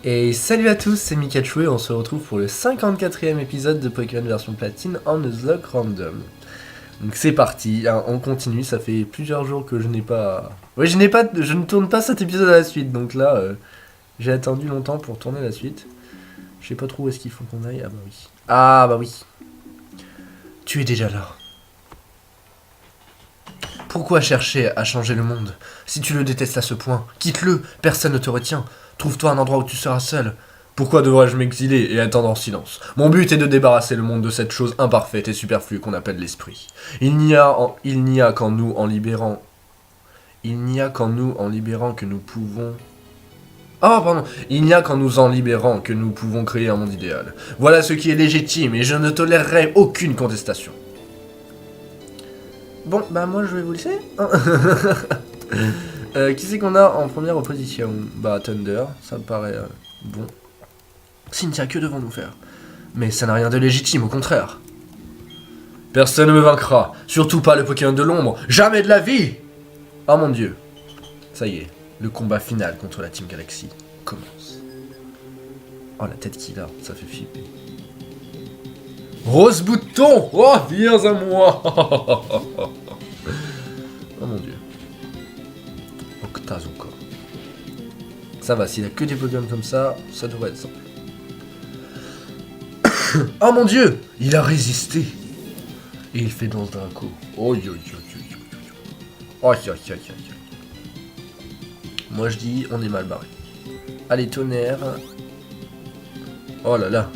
Et salut à tous, c'est Mikachu et on se retrouve pour le 54e épisode de Pokémon version platine en Nuzlocke Random. Donc c'est parti, hein, on continue, ça fait plusieurs jours que je n'ai pas... Oui, je ne tourne pas cet épisode à la suite, donc là, j'ai attendu longtemps pour tourner la suite. Je sais pas trop où est-ce qu'il faut qu'on aille, ah bah oui. Ah bah oui. Tu es déjà là. Pourquoi chercher à changer le monde? Si tu le détestes à ce point, quitte-le, personne ne te retient. Trouve-toi un endroit où tu seras seul. Pourquoi devrais-je m'exiler et attendre en silence? Mon but est de débarrasser le monde de cette chose imparfaite et superflue qu'on appelle l'esprit. Il n'y a qu'en nous en libérant... Il n'y a qu'en nous en libérant que nous pouvons... Oh, pardon. Il n'y a qu'en nous en libérant que nous pouvons créer un monde idéal. Voilà ce qui est légitime et je ne tolérerai aucune contestation. Bon, bah moi je vais vous laisser. Qui c'est qu'on a en première opposition? Bah Thunder, ça me paraît bon. Cynthia, que devons-nous faire? Mais ça n'a rien de légitime, au contraire. Personne ne me vaincra, surtout pas le Pokémon de l'ombre, jamais de la vie! Oh mon dieu. Ça y est, le combat final contre la Team Galaxy commence. Oh la tête qu'il a, ça fait flipper. Rose Bouton! Oh, viens à moi! Oh mon dieu. Octazooka. Ça va, s'il a que des Pokémon comme ça devrait être simple. Oh mon dieu! Il a résisté! Et il fait danse Draco. Oh yo yo yo yo yo. Oh yo yo yo yo. Moi je dis, on est mal barré. Allez, tonnerre. Oh là là.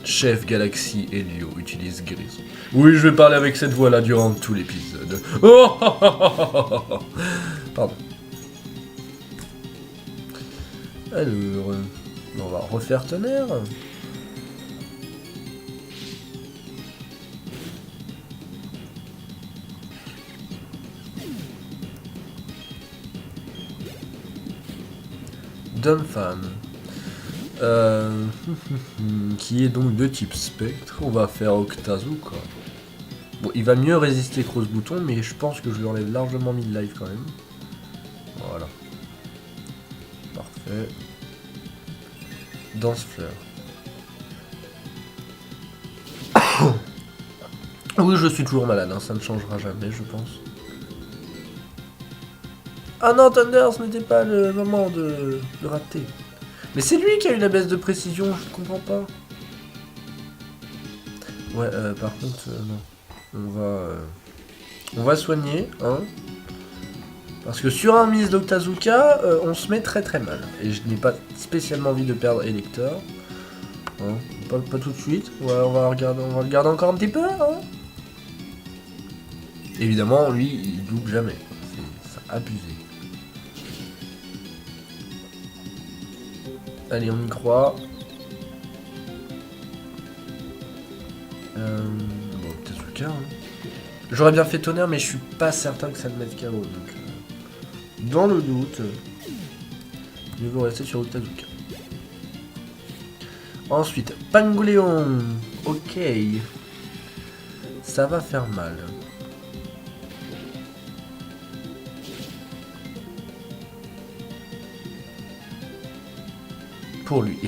Chef Galaxy Helio utilise Grisou. Oui, je vais parler avec cette voix-là durant tout l'épisode. Oh. Pardon. Alors, on va refaire tonnerre. D'homme-femme. Qui est donc de type spectre. On va faire Octazooka. Bon, il va mieux résister que Rose Bouton, mais je pense que je lui enlève largement 1000 life quand même. Voilà. Parfait. Danse-fleur. Oui, je suis toujours malade, hein, ça ne changera jamais, je pense. Ah non, Thunder, ce n'était pas le moment de rater. Mais c'est lui qui a eu la baisse de précision, je ne comprends pas. Ouais, par contre, non. On va soigner, hein. Parce que sur un Miss d'Octazooka, on se met très très mal. Et je n'ai pas spécialement envie de perdre Elector. Hein. Pas tout de suite. Ouais, on va le garder encore un petit peu, hein. Évidemment, lui, il double jamais. C'est abusé. Allez, on y croit. Bon, Octazooka. Hein. J'aurais bien fait tonnerre, mais je suis pas certain que ça le mette KO. Donc, dans le doute, je vais rester sur Octazooka. Ensuite, Pangouléon. Ok. Ça va faire mal. Pour lui.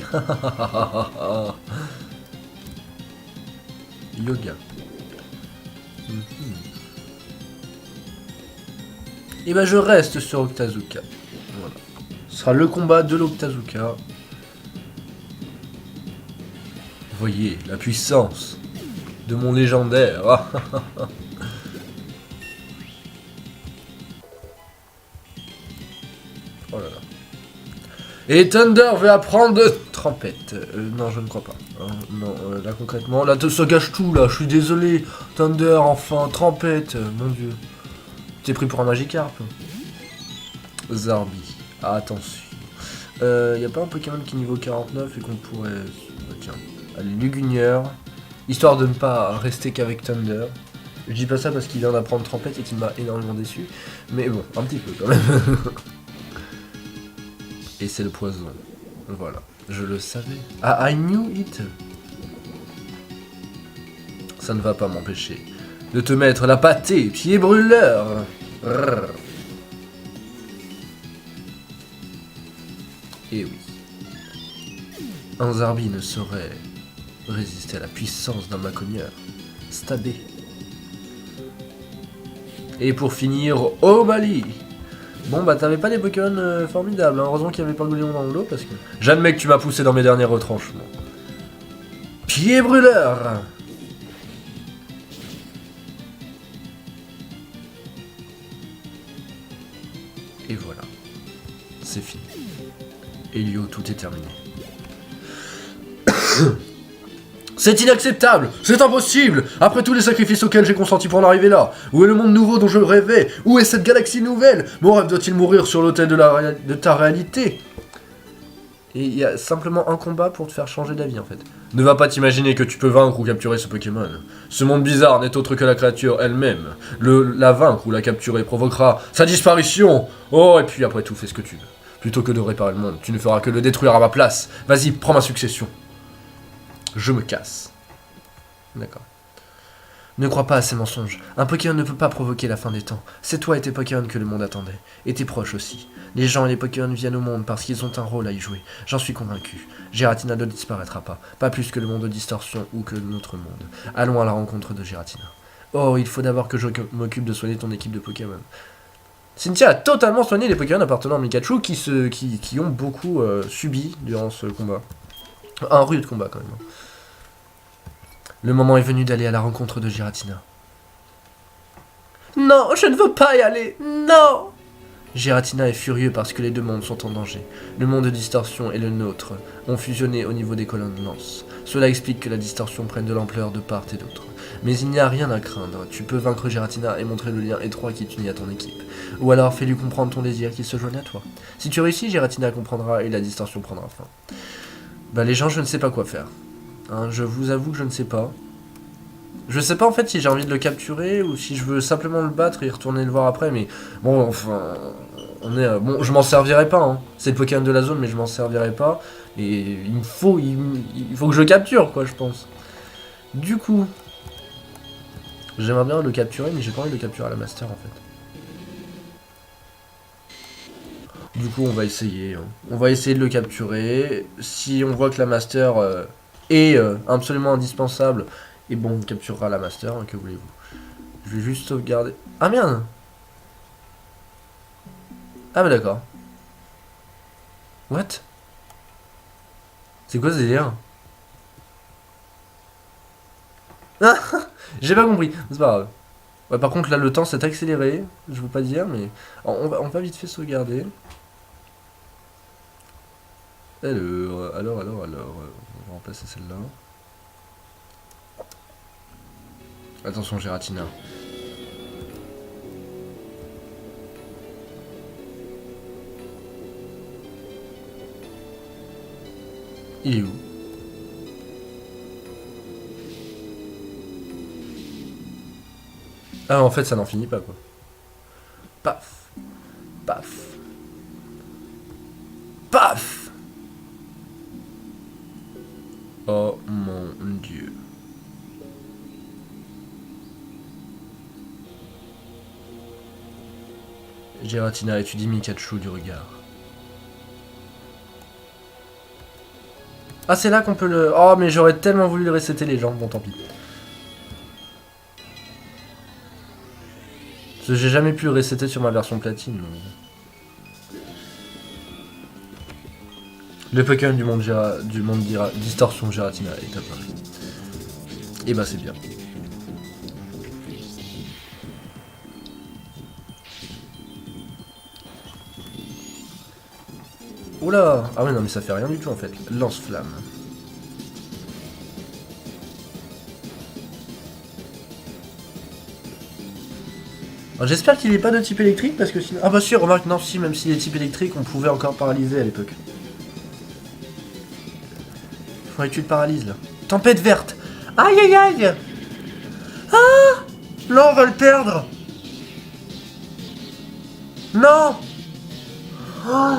Yoga. Et ben je reste sur Octazooka. Voilà. Ce sera le combat de l'Octazooka. Voyez la puissance de mon légendaire. Oh là là. Et Thunder veut apprendre Trempette. Non, je ne crois pas. Non, là concrètement, là ça gâche tout là. Je suis désolé. Thunder, enfin, Trempette. Mon dieu. T'es pris pour un Magikarp. Zarbi. Ah, attention. Y a pas un Pokémon qui est niveau 49 et qu'on pourrait... Tiens. Allez, Lugunieur. Histoire de ne pas rester qu'avec Thunder. Je dis pas ça parce qu'il vient d'apprendre Trempette et qu'il m'a énormément déçu. Mais bon, un petit peu quand même. Et c'est le poison. Voilà. Je le savais. Ah, I knew it. Ça ne va pas m'empêcher de te mettre la pâtée, pied brûleur. Et oui. Un Zarbi ne saurait résister à la puissance d'un Macogneur. Stabé. Et pour finir, Obali. Bon bah t'avais pas des Pokémon formidables, hein. Heureusement qu'il y avait pas de lion dans le lot parce que... J'admets que tu m'as poussé dans mes derniers retranchements. Pied brûleur. Et voilà. C'est fini. Elio, tout est terminé. C'est inacceptable! C'est impossible! Après tous les sacrifices auxquels j'ai consenti pour en arriver là, où est le monde nouveau dont je rêvais? Où est cette galaxie nouvelle? Mon rêve doit-il mourir sur l'autel de ta réalité? Et il y a simplement un combat pour te faire changer d'avis en fait. Ne va pas t'imaginer que tu peux vaincre ou capturer ce Pokémon. Ce monde bizarre n'est autre que la créature elle-même. La vaincre ou la capturer provoquera sa disparition. Oh, et puis après tout, fais ce que tu veux. Plutôt que de réparer le monde, tu ne feras que le détruire à ma place. Vas-y, prends ma succession. Je me casse. D'accord. Ne crois pas à ces mensonges. Un Pokémon ne peut pas provoquer la fin des temps. C'est toi et tes Pokémon que le monde attendait. Et tes proches aussi. Les gens et les Pokémon viennent au monde parce qu'ils ont un rôle à y jouer. J'en suis convaincu. Giratina ne disparaîtra pas. Pas plus que le monde de Distorsion ou que notre monde. Allons à la rencontre de Giratina. Oh, il faut d'abord que je m'occupe de soigner ton équipe de Pokémon. Cynthia a totalement soigné les Pokémon appartenant à Mikachu qui ont beaucoup subi durant ce combat. Un rude combat quand même. Le moment est venu d'aller à la rencontre de Giratina. Non, je ne veux pas y aller. Non. Giratina est furieux parce que les deux mondes sont en danger. Le monde de Distorsion et le nôtre ont fusionné au niveau des colonnes lance. Cela explique que la Distorsion prenne de l'ampleur de part et d'autre. Mais il n'y a rien à craindre. Tu peux vaincre Giratina et montrer le lien étroit qui t'unit à ton équipe. Ou alors fais-lui comprendre ton désir qu'il se joigne à toi. Si tu réussis, Giratina comprendra et la Distorsion prendra fin. Bah les gens, je ne sais pas quoi faire. Hein, je vous avoue que je ne sais pas. Je sais pas en fait si j'ai envie de le capturer ou si je veux simplement le battre et retourner le voir après, mais bon, enfin, bon, je m'en servirai pas, hein. C'est le Pokémon de la zone, mais je m'en servirai pas. Et il faut que je le capture, quoi, je pense. Du coup, j'aimerais bien le capturer, mais j'ai pas envie de le capturer à la Master, en fait. Du coup, on va essayer. Hein. On va essayer de le capturer. Si on voit que la Master est absolument indispensable, et bon, on capturera la Master, hein, que voulez-vous. Je vais juste sauvegarder. Ah merde! Ah bah d'accord. What? C'est quoi ce délire? Ah, j'ai pas compris, c'est pas grave. Ouais, par contre là le temps s'est accéléré, je veux pas dire, mais on va vite fait sauvegarder. Alors, on va remplacer celle-là. Attention Giratina. Il est où? Ah en fait ça n'en finit pas quoi. Paf. Paf. Paf. Oh mon dieu. Giratina étudie Mikachu du regard. Ah c'est là qu'on peut le... Oh mais j'aurais tellement voulu le resetter les gens, bon tant pis. Parce que j'ai jamais pu le resetter sur ma version platine. Donc... Le Pokémon du monde Distorsion Giratina est apparu. Et bah c'est bien. Oula! Ah ouais non mais ça fait rien du tout en fait. Lance-flamme. J'espère qu'il n'est pas de type électrique parce que sinon... Ah bah si, remarque, non si, même s'il est type électrique, on pouvait encore paralyser à l'époque. Faudrait que tu le paralyses là. Tempête verte! Aïe aïe aïe! Ah! Là on va le perdre! Non! Oh!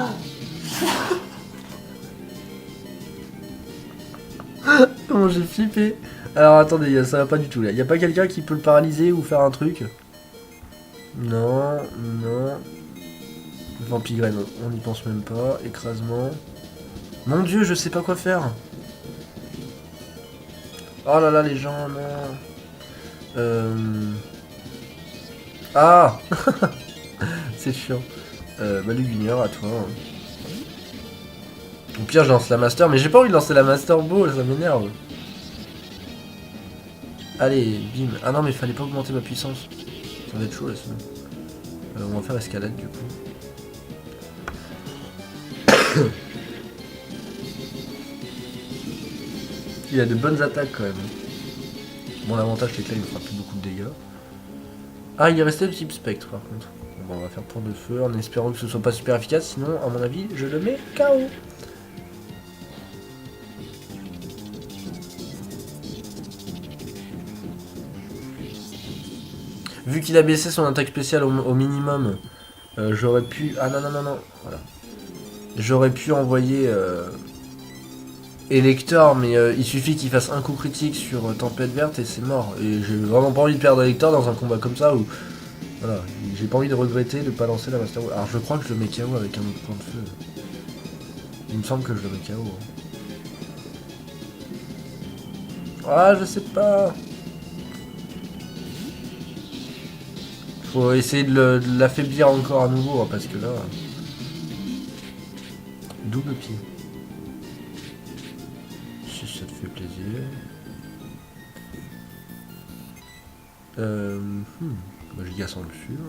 Comment j'ai flippé. Alors attendez, ça va pas du tout là. Y a pas quelqu'un qui peut le paralyser ou faire un truc? Non, non. Vampigraine, on n'y pense même pas. Écrasement. Mon dieu, je sais pas quoi faire. Oh là là, les gens, non. Ah. C'est chiant. Manu Junior, à toi. Au pire, je lance la Master, mais j'ai pas envie de lancer la Master Ball, ça m'énerve. Allez, bim. Ah non, mais fallait pas augmenter ma puissance. Ça va être chaud là, sinon. On va faire escalade du coup. Il a de bonnes attaques quand même. Bon, l'avantage c'est que là il me fera plus beaucoup de dégâts. Ah, il est resté le type spectre par contre. Bon, on va faire point de feu en espérant que ce soit pas super efficace, sinon, à mon avis, je le mets KO. Vu qu'il a baissé son attaque spéciale au minimum, j'aurais pu... Ah non, non, non, non, voilà. J'aurais pu envoyer Elector, mais il suffit qu'il fasse un coup critique sur Tempête Verte et c'est mort. Et j'ai vraiment pas envie de perdre Elector dans un combat comme ça où... Voilà, j'ai pas envie de regretter de pas lancer la Master Ball. Alors je crois que je le mets KO avec un autre point de feu. Il me semble que je le mets KO. Ah, je sais pas. Faut essayer de l'affaiblir encore à nouveau, hein, parce que là... Double pied. Si ça te fait plaisir. Bah, giga sans le suivre.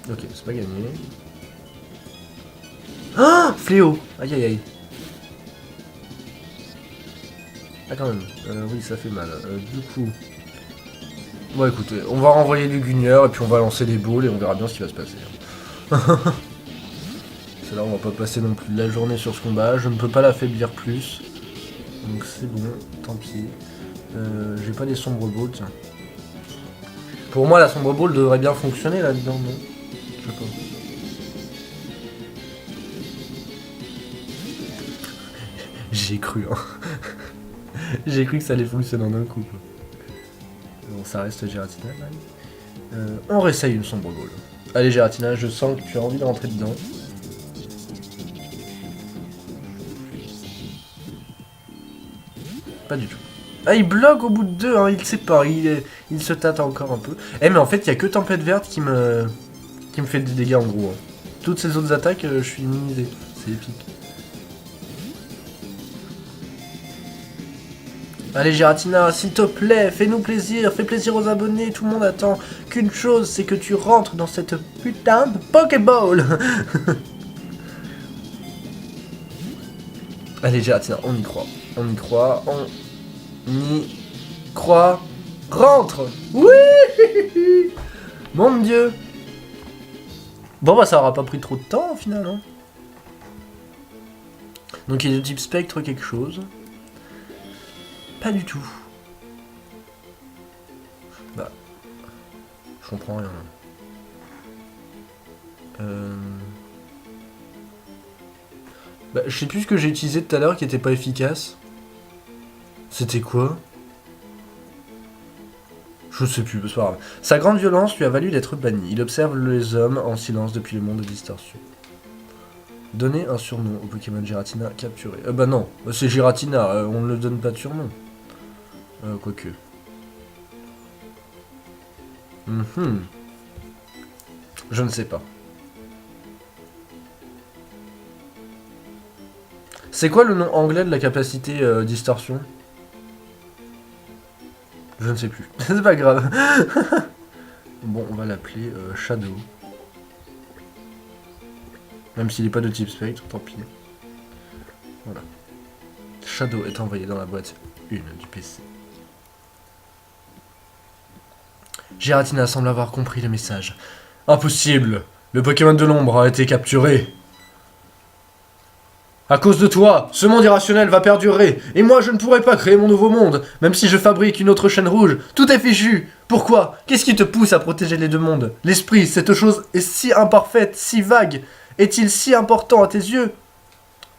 Ok, c'est pas gagné. Ah, fléau. Aïe aïe aïe. Ah quand même, oui ça fait mal. Du coup... Bon écoutez, on va renvoyer les guigneurs et puis on va lancer des balles et on verra bien ce qui va se passer. C'est là on va pas passer non plus la journée sur ce combat, je ne peux pas l'affaiblir plus. Donc c'est bon, tant pis. J'ai pas des sombres balles, tiens. Pour moi la sombre ball devrait bien fonctionner là-dedans, non? Je sais pas. J'ai cru, hein. J'ai cru que ça allait fonctionner en un coup. Bon, ça reste Giratina, là. On réessaye une sombre ball. Allez, Giratina, je sens que tu as envie de rentrer dedans. Pas du tout. Ah, il bloque au bout de 2, hein, il sait pas, il se tâte encore un peu. Eh, mais en fait, il y a que Tempête Verte qui me fait des dégâts en gros. Hein. Toutes ces autres attaques, je suis immunisé. C'est épique. Allez Giratina, s'il te plaît, fais-nous plaisir, fais plaisir aux abonnés, tout le monde attend qu'une chose, c'est que tu rentres dans cette putain de Pokéball. Allez Giratina, on y croit, on y croit, on y croit, rentre. Oui. Mon dieu. Bon bah ça aura pas pris trop de temps au final, hein. Donc il est de type spectre quelque chose. Pas du tout. Bah. Je comprends rien. Bah, je sais plus ce que j'ai utilisé tout à l'heure qui était pas efficace. C'était quoi? Je sais plus, c'est pas grave. Sa grande violence lui a valu d'être banni. Il observe les hommes en silence depuis le monde de distorsion. Donner un surnom au Pokémon Giratina capturé. Bah non, c'est Giratina, on ne le donne pas de surnom. Quoique. Je ne sais pas. C'est quoi le nom anglais de la capacité distorsion? Je ne sais plus. C'est pas grave. Bon, on va l'appeler Shadow. Même s'il n'est pas de type spectre, tant pis. Voilà. Shadow est envoyé dans la boîte 1 du PC. Giratina semble avoir compris le message. Impossible! Le Pokémon de l'ombre a été capturé. À cause de toi, ce monde irrationnel va perdurer, et moi je ne pourrai pas créer mon nouveau monde, même si je fabrique une autre chaîne rouge. Tout est fichu. Pourquoi? Qu'est-ce qui te pousse à protéger les deux mondes? L'esprit, cette chose est si imparfaite, si vague. Est-il si important à tes yeux?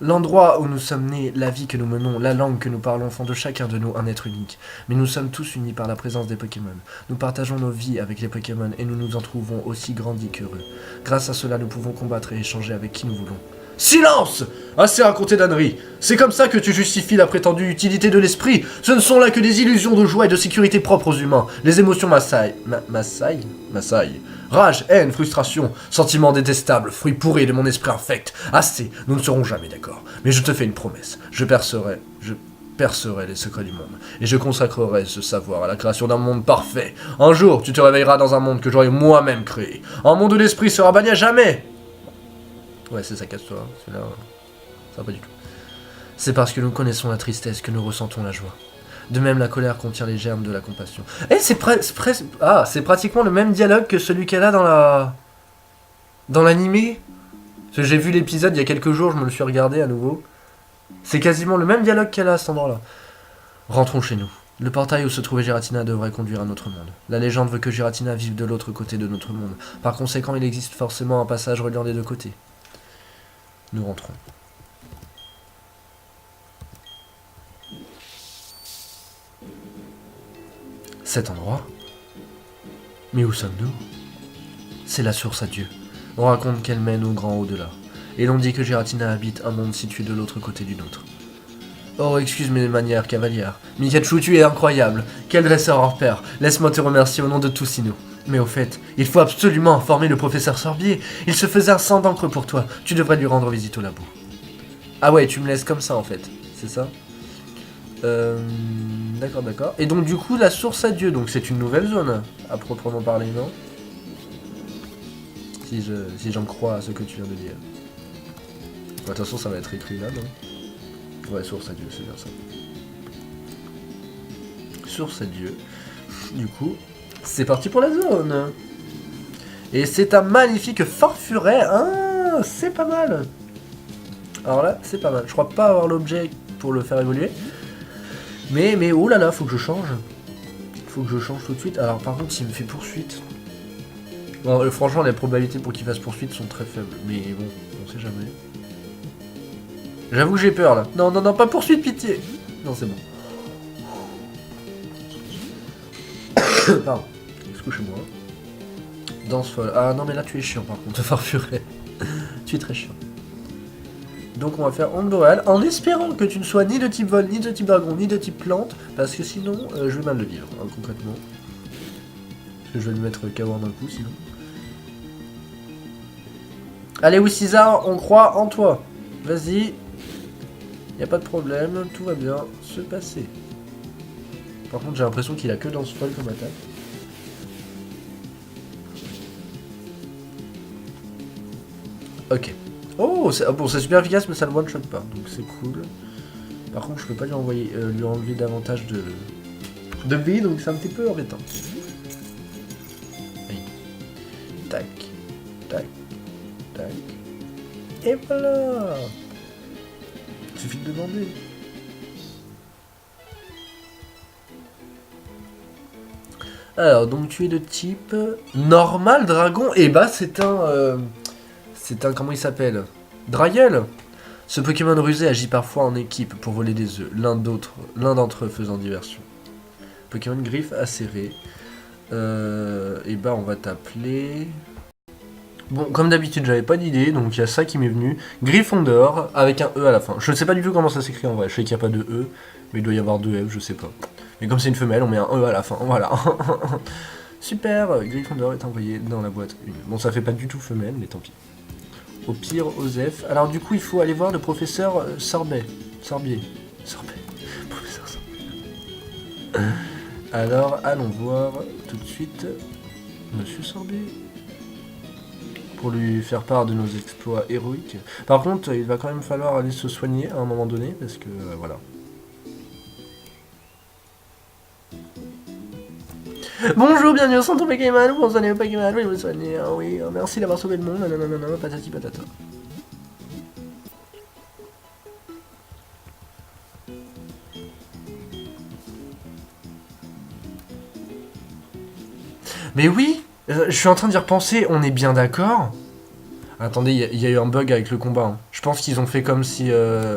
L'endroit où nous sommes nés, la vie que nous menons, la langue que nous parlons font de chacun de nous un être unique. Mais nous sommes tous unis par la présence des Pokémon. Nous partageons nos vies avec les Pokémon et nous nous en trouvons aussi grandis qu'heureux. Grâce à cela, nous pouvons combattre et échanger avec qui nous voulons. Silence! Assez raconté d'âneries. C'est comme ça que tu justifies la prétendue utilité de l'esprit. Ce ne sont là que des illusions de joie et de sécurité propres aux humains. Les émotions m'assaillent. M'assaillent. Rage, haine, frustration, sentiments détestables, fruits pourris de mon esprit infect. Assez, nous ne serons jamais d'accord. Mais je te fais une promesse. Je percerai les secrets du monde. Et je consacrerai ce savoir à la création d'un monde parfait. Un jour, tu te réveilleras dans un monde que j'aurai moi-même créé. Un monde où l'esprit sera banni à jamais. Ouais, c'est ça, casse-toi. C'est là... Ça va pas du tout. C'est parce que nous connaissons la tristesse que nous ressentons la joie. De même, la colère contient les germes de la compassion. Eh, c'est pratiquement le même dialogue que celui qu'elle a dans l'animé. Parce que j'ai vu l'épisode il y a quelques jours, je me le suis regardé à nouveau. C'est quasiment le même dialogue qu'elle a à cet endroit-là. Rentrons chez nous. Le portail où se trouvait Giratina devrait conduire à notre monde. La légende veut que Giratina vive de l'autre côté de notre monde. Par conséquent, il existe forcément un passage reliant les deux côtés. Nous rentrons. Cet endroit? Mais où sommes-nous? C'est la source à Dieu. On raconte qu'elle mène au grand au-delà. Et l'on dit que Giratina habite un monde situé de l'autre côté du nôtre. Oh, excuse mes manières cavalières. Mikachu, tu es incroyable. Quel dresseur hors pair. Laisse-moi te remercier au nom de tous Sinnoh. Mais au fait, il faut absolument informer le professeur Sorbier. Il se faisait un sang d'encre pour toi. Tu devrais lui rendre visite au labo. Ah ouais, tu me laisses comme ça en fait. C'est ça? D'accord. Et donc du coup, la source à Dieu, donc c'est une nouvelle zone, à proprement parler, non? Si j'en crois à ce que tu viens de dire. De toute façon, ça va être écrit là, non? Ouais, source à Dieu, c'est bien ça. Source à Dieu. Du coup, c'est parti pour la zone. Et c'est un magnifique farfuret. Ah, c'est pas mal. Alors là, c'est pas mal. Je crois pas avoir l'objet pour le faire évoluer. Mais oh là là, faut que je change. Faut que je change tout de suite. Alors par contre, s'il me fait poursuite... Bon, franchement, les probabilités pour qu'il fasse poursuite sont très faibles. Mais bon, on sait jamais. J'avoue que j'ai peur là. Non, pas poursuite, pitié. Non, c'est bon. Pardon. Excusez-moi. Danse folle. Ah non, mais là tu es chiant par contre, farfuret. Tu es très chiant. Donc on va faire onde boréale en espérant que tu ne sois ni de type vol, ni de type dragon, ni de type plante, parce que sinon je vais mal le vivre, hein, concrètement. Parce que je vais lui mettre KO d'un coup sinon. Allez Wissizar, on croit en toi. Vas-y. Y a pas de problème, tout va bien se passer. Par contre j'ai l'impression qu'il a que danse folle comme attaque. Ok. Oh, bon, c'est super efficace, mais ça ne one-shot pas, donc c'est cool. Par contre, je peux pas lui enlever davantage de vie, donc c'est un petit peu embêtant. Oui. Tac, tac, tac. Et voilà. Il suffit de demander. Alors, donc tu es de type normal dragon. Et bah, c'est un... comment il s'appelle? Draguel. Ce Pokémon rusé agit parfois en équipe pour voler des œufs, l'un d'entre eux faisant diversion. Pokémon griffe acérée. Et bah on va t'appeler... Bon, comme d'habitude j'avais pas d'idée, donc il y a ça qui m'est venu. Gryffondor avec un E à la fin. Je ne sais pas du tout comment ça s'écrit en vrai, je sais qu'il n'y a pas de E, mais il doit y avoir deux F, je sais pas. Mais comme c'est une femelle, on met un E à la fin, voilà. Super, Gryffondor est envoyé dans la boîte 1. Bon, ça fait pas du tout femelle, mais tant pis. Au pire, Osef. Alors du coup, il faut aller voir le professeur Sorbier. Professeur Sorbier. Alors, allons voir tout de suite Monsieur Sorbier. Pour lui faire part de nos exploits héroïques. Par contre, il va quand même falloir aller se soigner à un moment donné, parce que, voilà. Bonjour, bienvenue au centre Pokémon, vous soignez le Pokémon, oui, vous soignez, ah oui, merci d'avoir sauvé le monde, nanana, patati patata. Mais oui, je suis en train d'y repenser, on est bien d'accord. Attendez, il y a eu un bug avec le combat. Hein. Je pense qu'ils ont fait comme si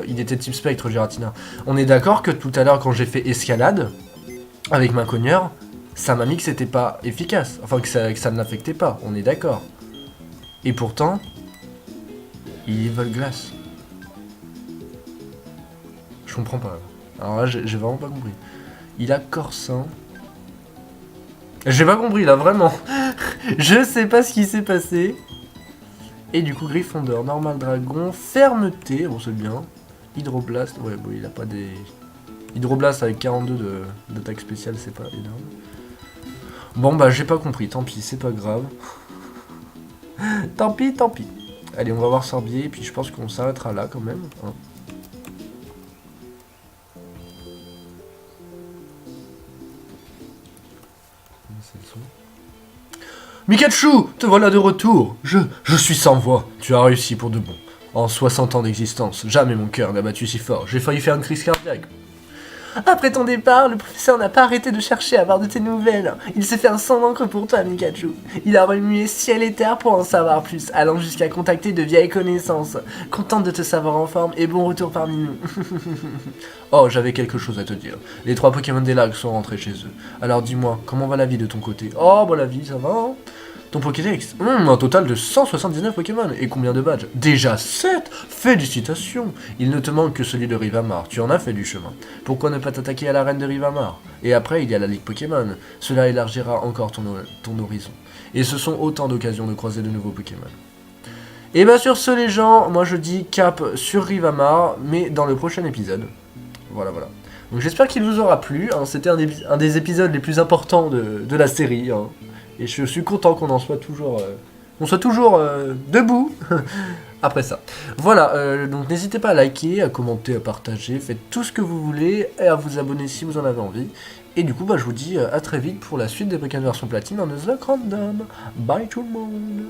il était type spectre, Giratina. On est d'accord que tout à l'heure, quand j'ai fait escalade, avec ma cogneur, ça m'a mis que c'était pas efficace. Enfin, que ça ne l'affectait pas, on est d'accord. Et pourtant, Ils veulent glace. Je comprends pas. Alors là, j'ai vraiment pas compris. Il a Corsin. J'ai pas compris là, vraiment. Je sais pas ce qui s'est passé. Et du coup, Gryffondor, Normal Dragon, Fermeté, bon c'est bien. Hydroblast, ouais, bon, il a pas des... Hydroblast avec 42 d'attaque spéciale, c'est pas énorme. Bon bah j'ai pas compris, tant pis, c'est pas grave. Tant pis, tant pis. Allez, on va voir Sorbier, et puis je pense qu'on s'arrêtera là quand même. Hein. Mikachu, te voilà de retour. Je suis sans voix. Tu as réussi pour de bon. En 60 ans d'existence, jamais mon cœur n'a battu si fort. J'ai failli faire une crise cardiaque. Après ton départ, le professeur n'a pas arrêté de chercher à avoir de tes nouvelles. Il s'est fait un sang d'encre pour toi, Mikachu. Il a remué ciel et terre pour en savoir plus, allant jusqu'à contacter de vieilles connaissances. Contente de te savoir en forme et bon retour parmi nous. Oh, j'avais quelque chose à te dire. Les 3 Pokémon des lacs sont rentrés chez eux. Alors dis-moi, comment va la vie de ton côté? Oh, bah la vie, ça va, hein? Ton Pokédex, un total de 179 Pokémon. Et combien de badges? Déjà 7. Félicitations. Il ne te manque que celui de Rivamar. Tu en as fait du chemin. Pourquoi ne pas t'attaquer à la reine de Rivamar? Et après, il y a la Ligue Pokémon. Cela élargira encore ton horizon. Et ce sont autant d'occasions de croiser de nouveaux Pokémon. Et bien sur ce, les gens, moi je dis cap sur Rivamar, mais dans le prochain épisode. Voilà, voilà. Donc j'espère qu'il vous aura plu. Hein. C'était un des épisodes les plus importants de la série. Hein. Et je suis content qu'on en soit toujours, debout après ça. Voilà, donc n'hésitez pas à liker, à commenter, à partager, faites tout ce que vous voulez et à vous abonner si vous en avez envie. Et du coup, bah, je vous dis à très vite pour la suite des Pokémon version platine dans Nuzlocke Random. Bye tout le monde.